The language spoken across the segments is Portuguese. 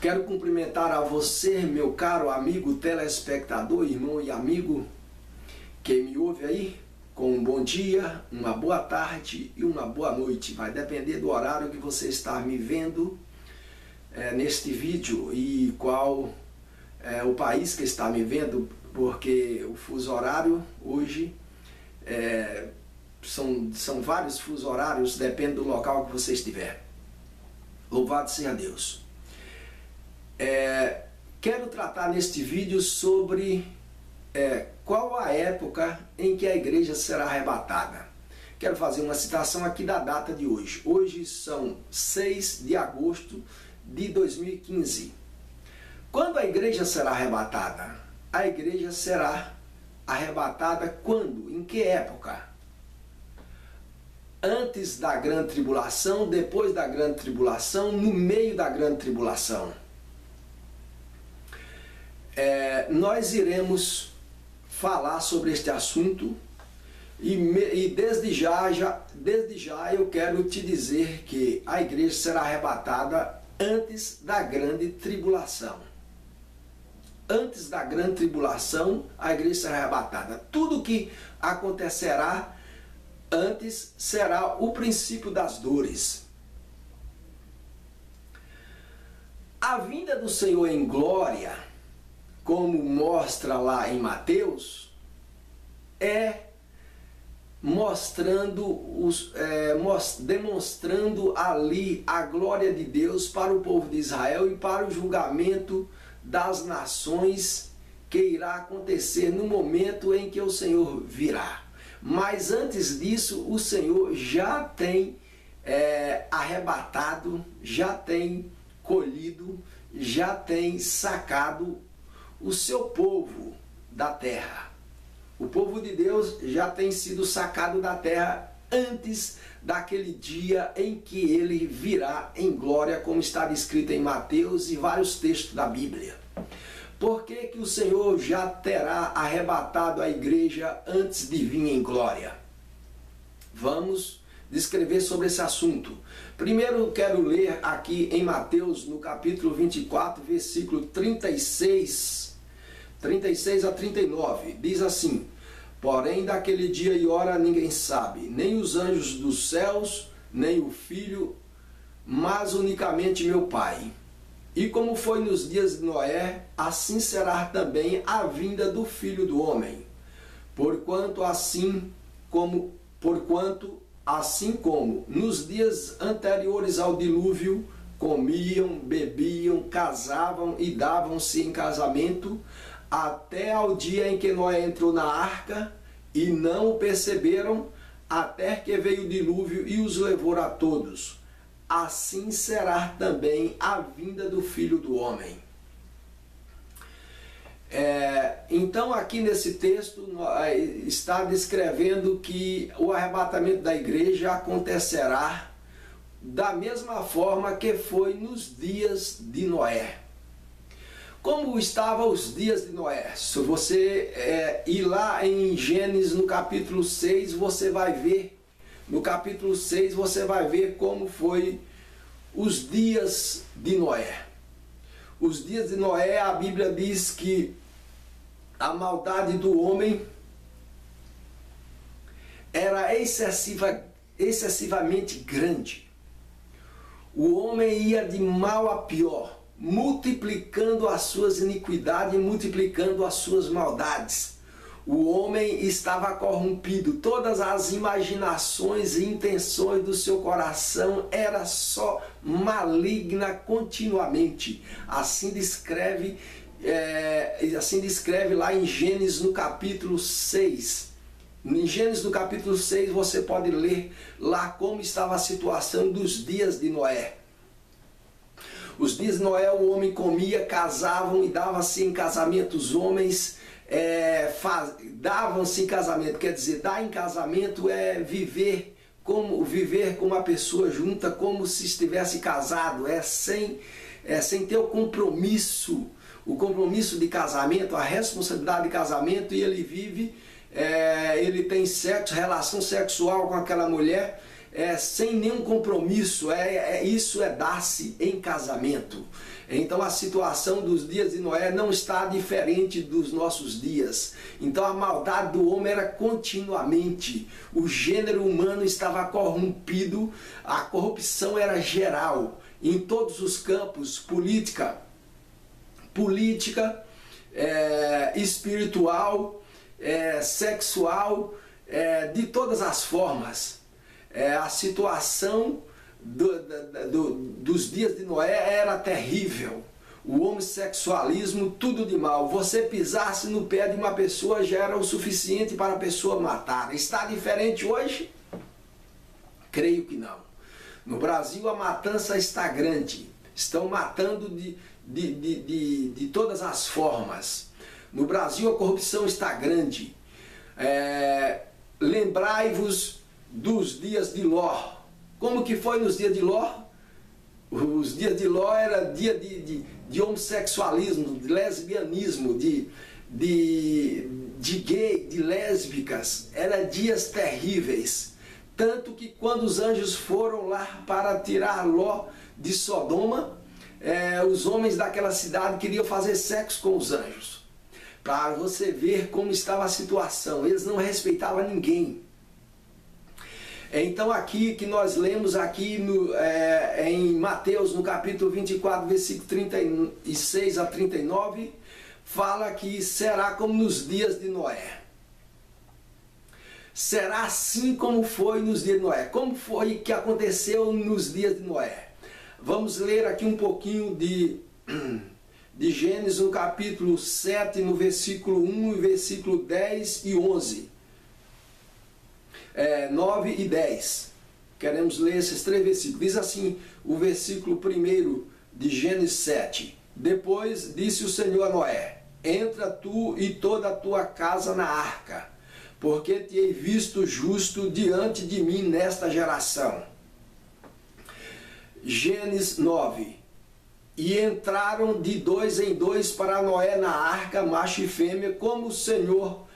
Quero cumprimentar a você, meu caro amigo telespectador, irmão e amigo que me ouve aí, com um bom dia, uma boa tarde e uma boa noite. Vai depender do horário que você está me vendo neste vídeo e qual é o país que está me vendo, porque o fuso horário hoje são vários fusos horários, depende do local que você estiver. Louvado seja Deus. Quero tratar neste vídeo sobre qual a época em que a igreja será arrebatada. Quero fazer uma citação aqui da data de hoje. Hoje são 6 de agosto de 2015. Quando a igreja será arrebatada? A igreja será arrebatada quando? Em que época? Antes da grande tribulação, depois da grande tribulação, no meio da grande tribulação. Nós iremos falar sobre este assunto e desde já eu quero te dizer que a igreja será arrebatada antes da grande tribulação. Antes da grande tribulação, a igreja será arrebatada. Tudo que acontecerá antes será o princípio das dores. A vinda do Senhor em glória, como mostra lá em Mateus, demonstrando ali a glória de Deus para o povo de Israel e para o julgamento das nações que irá acontecer no momento em que o Senhor virá. Mas antes disso, o Senhor já tem arrebatado, já tem colhido, já tem sacado o seu povo da terra. O povo de Deus já tem sido sacado da terra antes daquele dia em que ele virá em glória, como está descrito em Mateus e vários textos da Bíblia. Por que que o Senhor já terá arrebatado a igreja antes de vir em glória? Vamos descrever sobre esse assunto. Primeiro quero ler aqui em Mateus, no capítulo 24, versículo 36 a 39. Diz assim: porém daquele dia e hora ninguém sabe, nem os anjos dos céus, nem o Filho, mas unicamente meu Pai. E como foi nos dias de Noé, assim será também a vinda do Filho do Homem. Porquanto assim como nos dias anteriores ao dilúvio, comiam, bebiam, casavam e davam-se em casamento, até ao dia em que Noé entrou na arca, e não o perceberam, até que veio o dilúvio e os levou a todos. Assim será também a vinda do Filho do Homem. Então aqui nesse texto está descrevendo que o arrebatamento da igreja acontecerá da mesma forma que foi nos dias de Noé. Como estavam os dias de Noé? Se você ir lá em Gênesis no capítulo 6, você vai ver, no capítulo 6 você vai ver como foi os dias de Noé. Os dias de Noé, a Bíblia diz que a maldade do homem era excessivamente grande. O homem ia de mal a pior, multiplicando as suas iniquidades e multiplicando as suas maldades. O homem estava corrompido, todas as imaginações e intenções do seu coração era só maligna continuamente. Assim descreve lá em Gênesis no capítulo 6. Em Gênesis no capítulo 6 você pode ler lá como estava a situação dos dias de Noé. Os dias de Noé, o homem comia, casavam e davam-se em casamento. Os homens davam-se em casamento, quer dizer, dar em casamento é viver como uma pessoa junta, como se estivesse casado, sem ter o compromisso de casamento, a responsabilidade de casamento, e ele vive, ele tem sexo, relação sexual com aquela mulher, sem nenhum compromisso, isso é dar-se em casamento. Então a situação dos dias de Noé não está diferente dos nossos dias. Então a maldade do homem era continuamente, o gênero humano estava corrompido, a corrupção era geral, em todos os campos, política, espiritual, sexual, de todas as formas. A situação dos dias de Noé era terrível. O homossexualismo, tudo de mal. Você pisasse no pé de uma pessoa já era o suficiente para a pessoa matar. Está diferente hoje? Creio que não. No Brasil a matança está grande. Estão matando de todas as formas. No Brasil a corrupção está grande. Lembrai-vos dos dias de Ló. Como que foi nos dias de Ló? Os dias de Ló era dia de homossexualismo, de lesbianismo, de gay, de lésbicas. Eram dias terríveis. Tanto que quando os anjos foram lá para tirar Ló de Sodoma, os homens daquela cidade queriam fazer sexo com os anjos. Para você ver como estava a situação. Eles não respeitavam ninguém. Então aqui que nós lemos aqui em Mateus, no capítulo 24, versículo 36 a 39, fala que será como nos dias de Noé. Será assim como foi nos dias de Noé. Como foi que aconteceu nos dias de Noé? Vamos ler aqui um pouquinho de Gênesis, no capítulo 7, no versículo 1, versículo 10 e 11. 9 e 10. Queremos ler esses 3 versículos. Diz assim o versículo 1 de Gênesis 7. Depois disse o Senhor a Noé: entra tu e toda a tua casa na arca, porque te hei visto justo diante de mim nesta geração. Gênesis 9. E entraram de 2 em 2 para Noé na arca, macho e fêmea, como o Senhor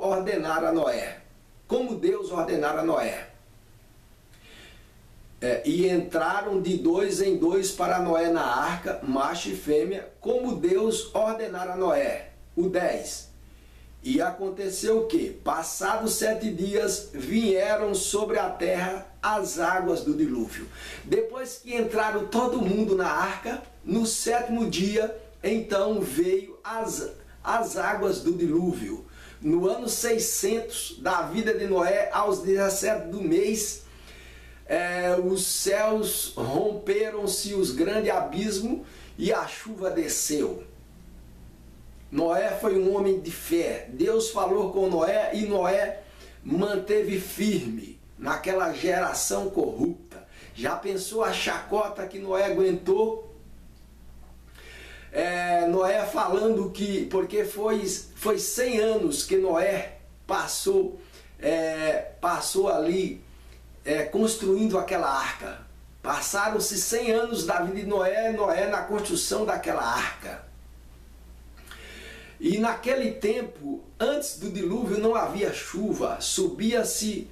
ordenara a Noé. Como Deus ordenara a Noé. E entraram de 2 em 2 para Noé na arca, macho e fêmea, como Deus ordenara a Noé. O 10. E aconteceu que, passados 7 dias, vieram sobre a terra as águas do dilúvio. Depois que entraram todo mundo na arca, no 7º dia, então veio as águas do dilúvio. No ano 600 da vida de Noé, aos 17 do mês, os céus romperam-se os grandes abismos e a chuva desceu. Noé foi um homem de fé. Deus falou com Noé e Noé manteve firme naquela geração corrupta. Já pensou a chacota que Noé aguentou? Noé falando que, porque foi 100 anos que Noé passou ali construindo aquela arca. Passaram-se 100 anos da vida de Noé na construção daquela arca. E naquele tempo, antes do dilúvio, não havia chuva, subia-se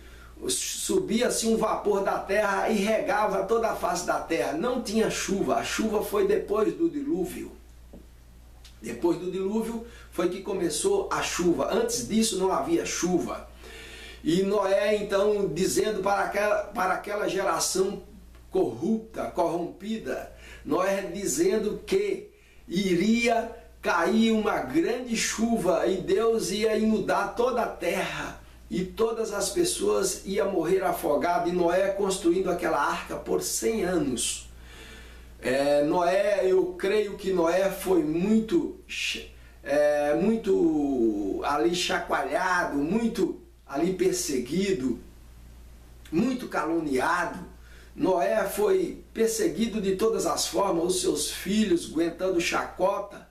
um vapor da terra e regava toda a face da terra. Não tinha chuva, a chuva foi depois do dilúvio. Depois do dilúvio foi que começou a chuva. Antes disso não havia chuva. E Noé então dizendo para aquela geração corrupta, corrompida, Noé dizendo que iria cair uma grande chuva e Deus ia inundar toda a terra e todas as pessoas iam morrer afogadas. E Noé construindo aquela arca por 100 anos. Noé, eu creio que Noé foi muito ali chacoalhado, muito ali perseguido, muito caluniado. Noé foi perseguido de todas as formas, os seus filhos aguentando chacota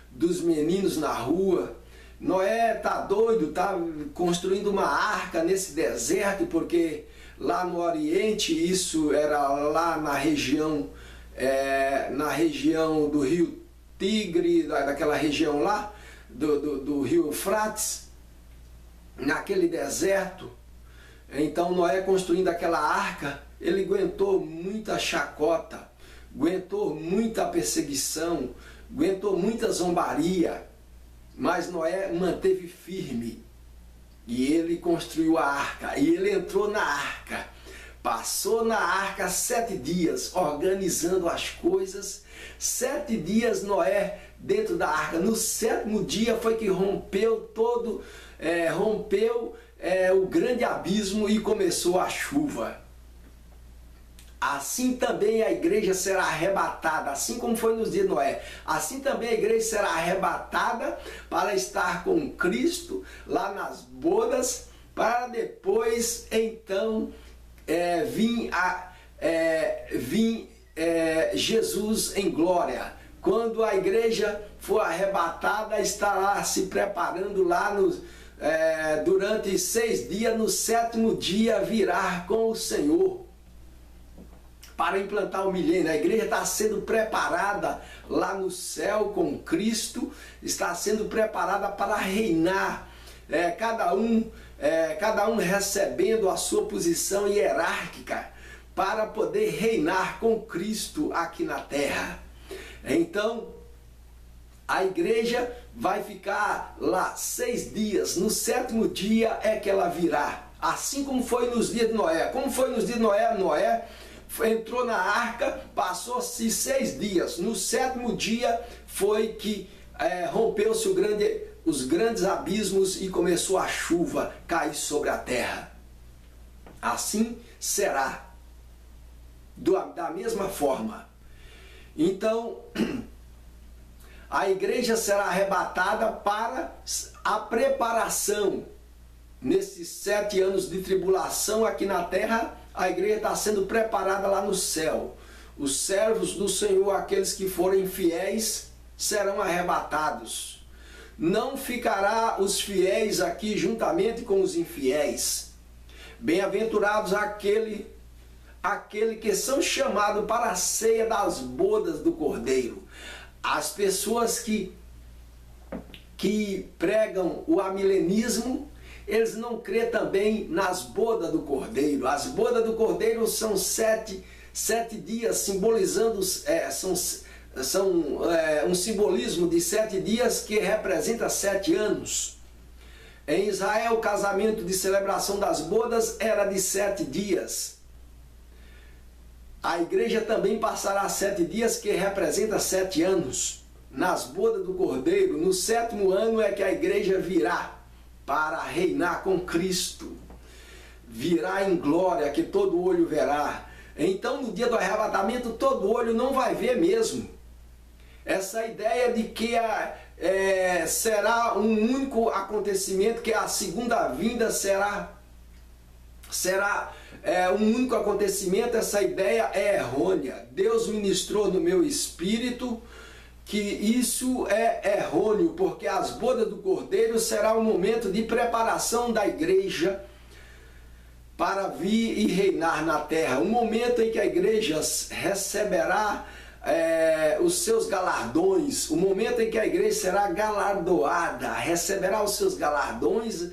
dos meninos na rua. Noé tá doido, tá construindo uma arca nesse deserto, porque lá no Oriente, isso era lá na região do rio Tigre, daquela região lá, do rio Eufrates, naquele deserto, Então Noé, construindo aquela arca, ele aguentou muita chacota, aguentou muita perseguição, aguentou muita zombaria, mas Noé manteve firme e ele construiu a arca, e ele entrou na arca, passou na arca 7 dias organizando as coisas. 7 dias Noé dentro da arca. No 7º dia foi que rompeu o grande abismo e começou a chuva. Assim também a igreja será arrebatada, assim como foi nos dias de Noé. Assim também a igreja será arrebatada para estar com Cristo lá nas bodas, para depois então vir Jesus em glória. Quando a igreja for arrebatada, estará se preparando lá durante 6 dias. No 7º dia virá com o Senhor para implantar o milênio. A igreja está sendo preparada lá no céu com Cristo, está sendo preparada para reinar, cada um recebendo a sua posição hierárquica para poder reinar com Cristo aqui na terra. Então, a igreja vai ficar lá 6 dias, no 7º dia é que ela virá, assim como foi nos dias de Noé. Como foi nos dias de Noé? Noé entrou na arca, passou-se 6 dias, no 7º dia foi que rompeu-se os grandes abismos e começou a chuva cair sobre a terra. Assim será, da mesma forma. Então, a igreja será arrebatada para a preparação. Nesses 7 anos de tribulação aqui na terra, a igreja está sendo preparada lá no céu. Os servos do Senhor, aqueles que forem fiéis, serão arrebatados. Não ficará os fiéis aqui juntamente com os infiéis. Bem-aventurados aquele que são chamados para a ceia das bodas do Cordeiro. As pessoas que pregam o amilenismo, eles não crêem também nas bodas do Cordeiro. As bodas do Cordeiro são 7 dias, simbolizando, um simbolismo de 7 dias que representa 7 anos. Em Israel, o casamento de celebração das bodas era de 7 dias. A igreja também passará 7 dias, que representa 7 anos, nas bodas do Cordeiro. No 7º ano é que a igreja virá para reinar com Cristo. Virá em glória, que todo olho verá. Então, no dia do arrebatamento, todo olho não vai ver mesmo. Essa ideia de que será um único acontecimento, que a segunda vinda será um único acontecimento, essa ideia é errônea. Deus ministrou no meu espírito que isso é errôneo, porque as bodas do Cordeiro será um momento de preparação da igreja para vir e reinar na terra. Um momento em que a igreja receberá os seus galardões, o momento em que a igreja será galardoada, receberá os seus galardões,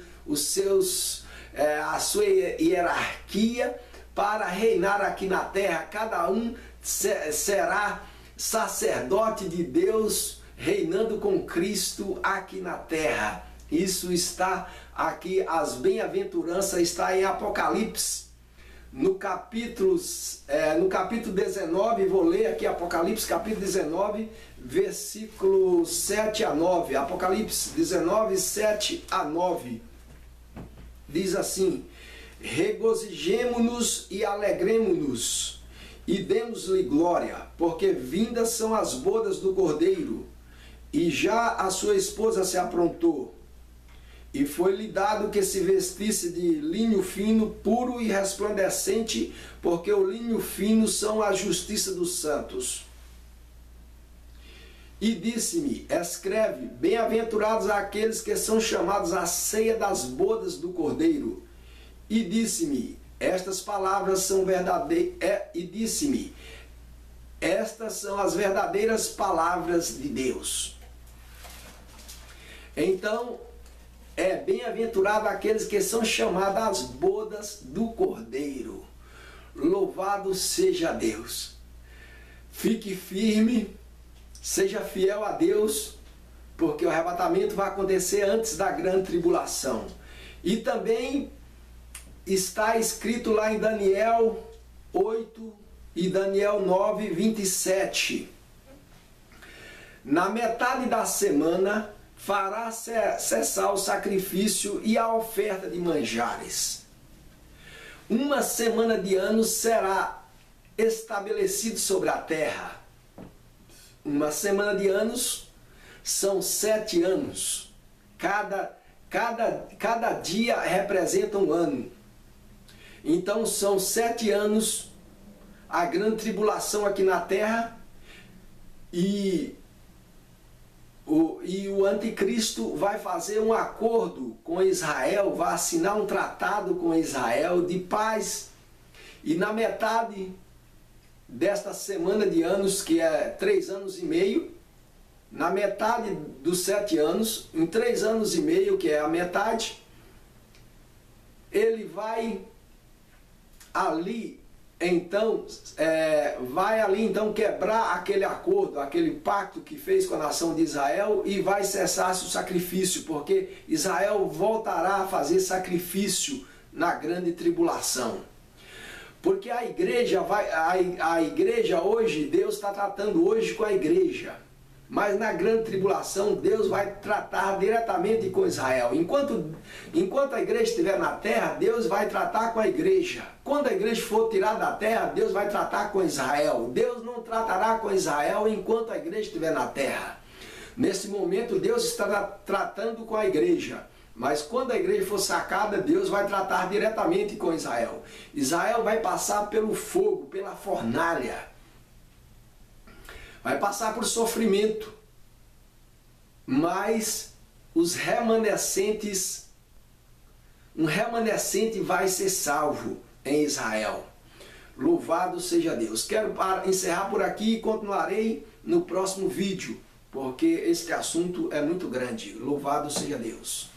a sua hierarquia para reinar aqui na terra. Cada um será sacerdote de Deus, reinando com Cristo aqui na terra. Isso está aqui, as bem-aventuranças está em Apocalipse, no capítulo 19, vou ler aqui Apocalipse capítulo 19, versículo 7 a 9, Apocalipse 19, 7 a 9, diz assim: regozijemo-nos e alegremo-nos, e demos-lhe glória, porque vindas são as bodas do Cordeiro, e já a sua esposa se aprontou. E foi-lhe dado que se vestisse de linho fino, puro e resplandecente, porque o linho fino são a justiça dos santos. E disse-me: escreve, bem-aventurados aqueles que são chamados à ceia das bodas do Cordeiro. E disse-me: estas palavras são verdadeiras. E disse-me: estas são as verdadeiras palavras de Deus. Então, bem-aventurado aqueles que são chamados às bodas do Cordeiro. Louvado seja Deus. Fique firme, seja fiel a Deus, porque o arrebatamento vai acontecer antes da grande tribulação. E também está escrito lá em Daniel 8 e Daniel 9, 27. Na metade da semana fará cessar o sacrifício e a oferta de manjares. Uma semana de anos será estabelecido sobre a terra. Uma semana de anos são 7 anos. Cada dia representa um ano. Então são 7 anos a grande tribulação aqui na terra, e o anticristo vai fazer um acordo com Israel, vai assinar um tratado com Israel de paz, e na metade desta semana de anos, que é 3 anos e meio, na metade dos 7 anos, em 3 anos e meio, que é a metade, ele vai ali então quebrar aquele acordo, aquele pacto que fez com a nação de Israel, e vai cessar-se o sacrifício, porque Israel voltará a fazer sacrifício na grande tribulação. Porque a igreja hoje, Deus está tratando hoje com a igreja. Mas na grande tribulação, Deus vai tratar diretamente com Israel. Enquanto a igreja estiver na terra, Deus vai tratar com a igreja. Quando a igreja for tirada da terra, Deus vai tratar com Israel. Deus não tratará com Israel enquanto a igreja estiver na terra. Nesse momento, Deus está tratando com a igreja. Mas quando a igreja for sacada, Deus vai tratar diretamente com Israel. Israel vai passar pelo fogo, pela fornalha. Vai passar por sofrimento, mas um remanescente vai ser salvo em Israel. Louvado seja Deus. Quero encerrar por aqui e continuarei no próximo vídeo, porque este assunto é muito grande. Louvado seja Deus.